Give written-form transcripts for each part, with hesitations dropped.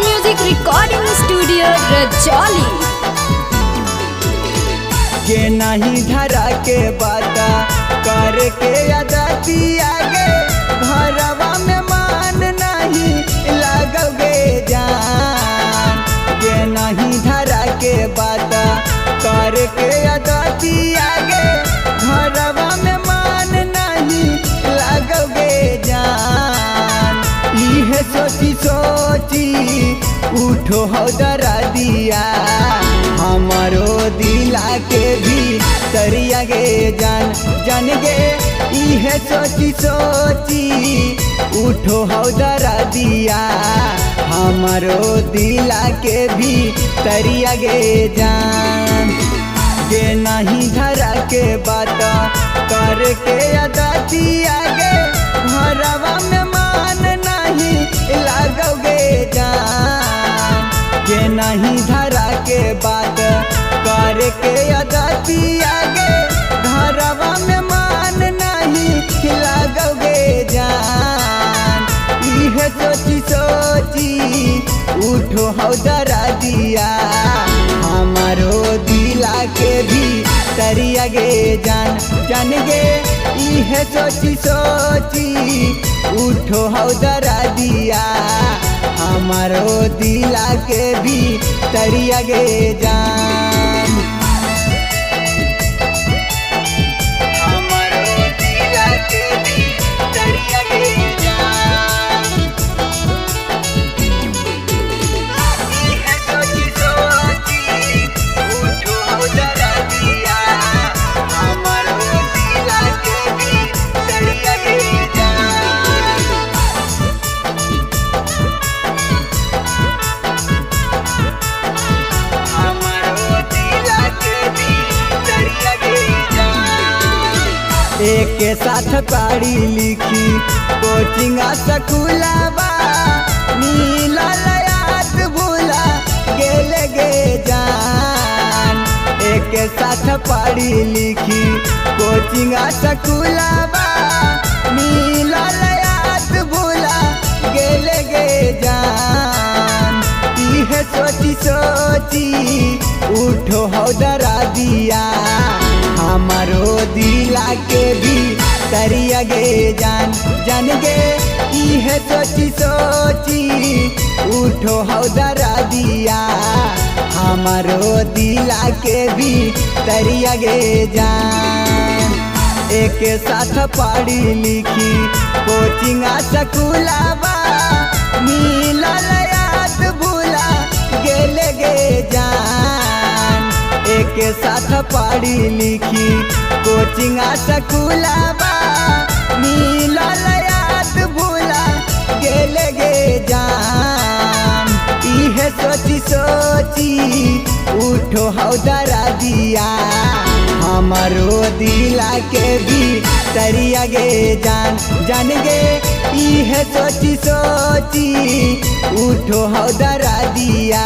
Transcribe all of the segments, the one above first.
Music recording studio Rajauli. के नहीं धरा के बाता करके आदती आगे घरवा में मान नहीं लगोगे जान। के नहीं धरा के बाता करके आदती आगे घरवा में मान नहीं लगोगे जान। इहे सोची सोची उठो हो डरा दिया हमारो दिला के भी तरिया गे जान जान गे। इहे सोची सोची उठो हो डरा दिया हमारो दिला के भी तरिया गे जान। के नहीं धरा के बात करके आदती आगे घरवा में मान नहीं लगोगे जान। के नहीं धरा के बात करके आदती आगे घरवा में मान नहीं लगोगे जान। इहे सोची सोची उठो हो डरा दिया हमारो दिला के भी तरिया गे जान जान गे। इहे सोची सोची उठो हो डरा दिया हमारो दिला के भी तरिया गे जान। हमारो दिला के भी तरिया गे जान। इहे सोची सोची उठो हो डरा दिया हमारो दिला के भी तरिया गे जान। एक के साथ पढ़ी लिखी कोचिंग स्कूलवा मिलल याद भूला गेले गे जान। एक के साथ पढ़ी लिखी कोचिंग स्कूलवा मिलल याद भूला गेले गे जान। इहे सोची सोची उठो हो डरा दिया हमारो दिला के भी तरिया गे जान जान गे। इहे सोची सोची उठो हो डरा दिया हमारो दिला के भी तरिया गे जान। एक साथ पढ़ी लिखी कोचिंग स्कूलवा मिलल याद भूला गेले गे जान। एक साथ पढ़ी लिखी कोचिंग स्कूलवा मिलल याद भूला गेले गे जान। इहे सोची सोची उठो हो डरा दिया हमारो दिला के भी तरिया गे जान जान गे। इहे सोची सोची उठो हो डरा दिया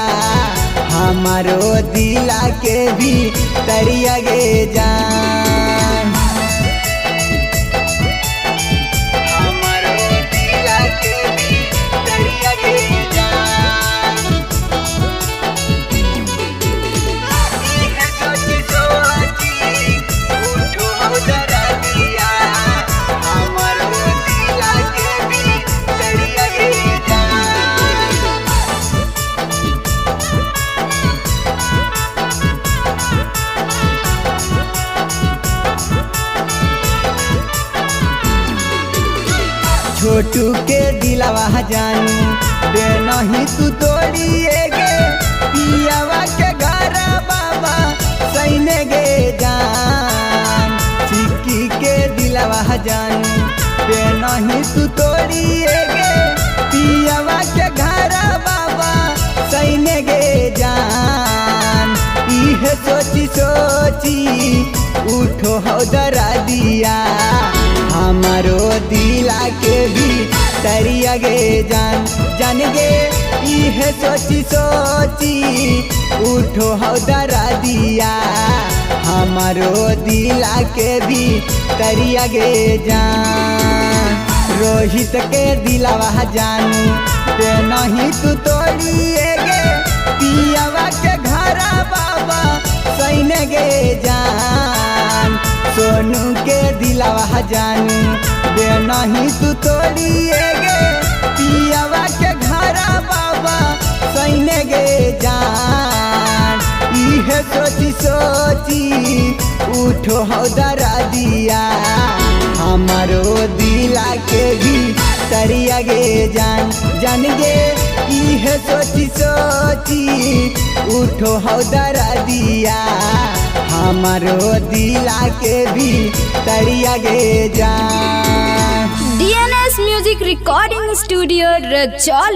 हमारो दिला के भी तरिया गे जान। हमारो दिला के भी तरिया गे जान। इहे सोची सोची उठो हो डरा दिया हमारो दिला के भी तरिया गे जान। छोटू के दिलावा जानू दे नहीं तू तोड़िए गे पियावा के घर बाबा सैने गे जान। चिक्की के दिलावा जानू दे नहीं तू तोड़िए गे पियावा के घर बाबा सैने गे जान। इहे सोची सोची उठो हो डरा दिया हमारो दिला के भी तरिया गे जान जान गे। इहे सोची सोची उठो हो डरा दिया हमारो दिला के भी तरिया गे जान। रोहित के दिलावा जानू दे नहीं तू तोड़ी गे जान सोनू के दिलावा जानू दे नहीं तू तोड़िए गे पियावा के घरा बाबा सैने गे जान इहे सोची सोची उठो हो दरा दिया हमारो दिला के भी तरिया गे जान जान गे इहे सोची सोची उठो हो दरा दिया हमारो दिला के भी तरिया गे जान। DNS Music Recording Studio, Rajoli.